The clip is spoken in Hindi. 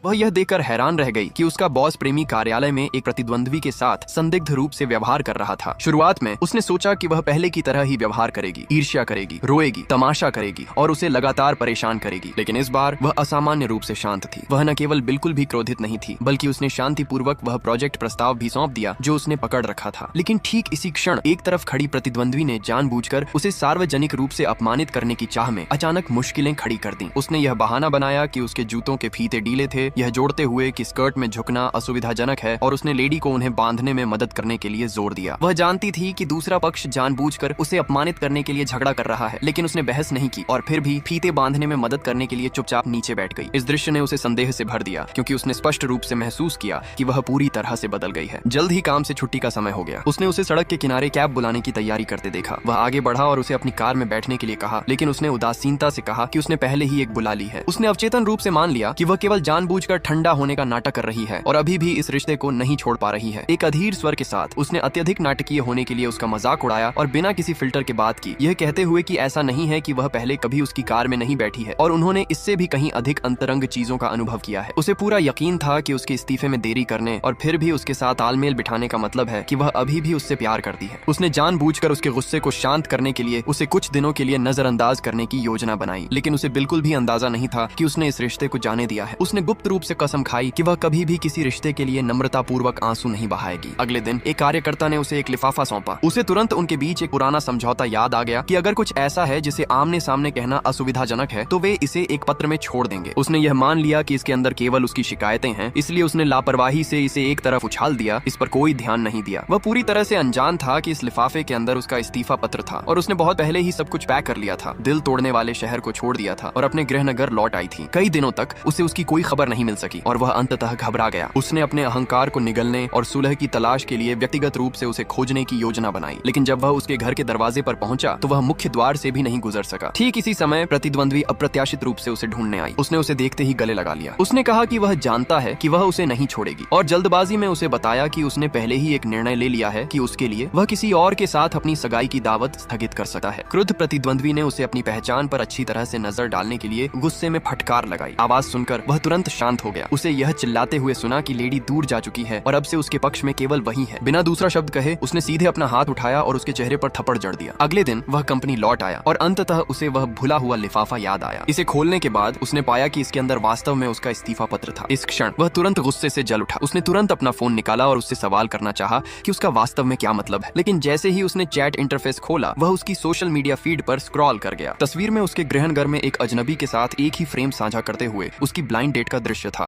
वह यह देखकर हैरान रह गई कि उसका बॉस प्रेमी कार्यालय में एक प्रतिद्वंद्वी के साथ संदिग्ध रूप से व्यवहार कर रहा था। शुरुआत में उसने सोचा कि वह पहले की तरह ही व्यवहार करेगी, ईर्ष्या करेगी, रोएगी, तमाशा करेगी और उसे लगातार परेशान करेगी, लेकिन इस बार वह असामान्य रूप से शांत थी। वह न केवल बिल्कुल भी क्रोधित नहीं थी, बल्कि उसने शांतिपूर्वक वह प्रोजेक्ट प्रस्ताव भी सौंप दिया जो उसने पकड़ रखा था। लेकिन ठीक इसी क्षण एक तरफ खड़ी प्रतिद्वंद्वी ने जानबूझकर उसे सार्वजनिक रूप से अपमानित करने की चाह में अचानक मुश्किलें खड़ी कर दी। उसने यह बहाना बनाया कि उसके जूतों के फीते ढीले थे, यह जोड़ते हुए कि स्कर्ट में झुकना असुविधाजनक है, और उसने लेडी को उन्हें बांधने में मदद करने के लिए जोर दिया। वह जानती थी कि दूसरा पक्ष जानबूझकर उसे अपमानित करने के लिए झगड़ा कर रहा है, लेकिन उसने बहस नहीं की और फिर भी फीते बांधने में मदद करने के लिए चुपचाप नीचे बैठ गई। इस दृश्य ने उसे संदेह से भर दिया, क्योंकि उसने स्पष्ट रूप से महसूस किया कि वह पूरी तरह से बदल गई है। जल्द ही काम से छुट्टी का समय हो गया। उसने उसे सड़क के किनारे कैब बुलाने की तैयारी करते देखा। वह आगे बढ़ा और उसे अपनी कार में बैठने के लिए कहा, लेकिन उसने उदासीनता से कहा कि उसने पहले ही एक बुला ली है। उसने अवचेतन रूप से मान लिया कि वह केवल जानबूझकर ठंडा होने का नाटक कर रही है और अभी भी इस रिश्ते को नहीं छोड़ पा रही है। एक अधीर स्वर के साथ उसने अत्यधिक नाटकीय होने के लिए उसका मजाक उड़ाया और बिना किसी फिल्टर के बात की, यह कहते हुए कि ऐसा नहीं है कि वह पहले कभी उसकी कार में नहीं बैठी है और उन्होंने इससे भी कहीं अधिक अंतरंग चीजों का अनुभव किया है। उसे पूरा यकीन था कि उसके इस्तीफे में देरी करने और फिर भी उसके साथ तालमेल बिठाने का मतलब है कि वह अभी भी उससे प्यार करती है। उसने जानबूझकर उसके गुस्से को शांत करने के लिए उसे कुछ दिनों के लिए नजरअंदाज करने की योजना बनाई, लेकिन उसे बिल्कुल भी अंदाजा नहीं था कि उसने इस रिश्ते को जाने दिया है। उसने गुप्त रूप से कसम खाई कि वह कभी भी किसी रिश्ते के लिए नम्रता पूर्वक आंसू नहीं बहाएगी। अगले दिन एक कार्यकर्ता ने उसे एक लिफाफा सौंपा। उसे तुरंत उनके बीच एक पुराना समझौता याद आ गया कि अगर कुछ ऐसा है जिसे आमने सामने कहना असुविधाजनक है तो वे इसे एक पत्र में छोड़ देंगे। उसने यह मान लिया कि इसके अंदर केवल उसकी शिकायतें हैं, इसलिए उसने लापरवाही से इसे एक तरफ उछाल दिया। इस पर कोई ध्यान नहीं दिया। वह पूरी तरह से अनजान था कि इस लिफाफे के अंदर उसका इस्तीफा पत्र था और उसने बहुत पहले ही सब कुछ पैक कर लिया था। दिल तोड़ने वाले शहर को छोड़ दिया था और अपने गृहनगर लौट आई थी। कई दिनों तक उसे उसकी कोई खबर नहीं मिल सकी और वह अंततः घबरा गया। उसने अपने अहंकार को निगलने और सुलह की तलाश के लिए व्यक्तिगत रूप से उसे खोजने की योजना बनाई, लेकिन जब वह उसके घर के दरवाजे पर पहुंचा तो वह मुख्य द्वार से भी नहीं गुजर सका। ठीक इसी समय प्रतिद्वंद्वी अप्रत्याशित रूप से उसे ढूंढने आई। उसने उसे देखते ही गले लगा लिया। उसने कहा कि वह जानता है कि वह उसे नहीं छोड़ेगी और जल्दबाजी में उसे बताया कि उसने पहले ही एक निर्णय ले लिया है कि उसके लिए वह किसी और के साथ अपनी सगाई की दावत स्थगित कर सकता है। क्रुद्ध प्रतिद्वंद्वी ने उसे अपनी पहचान पर अच्छी तरह से नजर डालने के लिए गुस्से में फटकार लगाई। आवाज सुनकर वह तुरंत शांत हो गया। उसे यह चिल्लाते हुए सुना कि लेडी दूर जा चुकी है और अब से उसके पक्ष में केवल वही है। बिना दूसरा शब्द कहे उसने सीधे अपना हाथ उठाया और उसके चेहरे पर थप्पड़ जड़ दिया। अगले दिन वह कंपनी लौट आया और अंततः उसे वह भुला हुआ लिफाफा याद आया। इसे खोलने के बाद उसने पाया कि इसके अंदर वास्तव में उसका इस्तीफा पत्र था। इस क्षण वह तुरंत गुस्से से जल उठा। उसने तुरंत अपना फोन निकाला और उससे सवाल करना चाहा कि उसका वास्तव में क्या मतलब है, लेकिन जैसे ही उसने चैट इंटरफेस खोला वह उसकी सोशल मीडिया फीड पर स्क्रॉल कर गया। तस्वीर में उसके गृहनगर में एक अजनबी के साथ एक ही फ्रेम साझा करते हुए उसकी ब्लाइंड डेट का दृश्य था।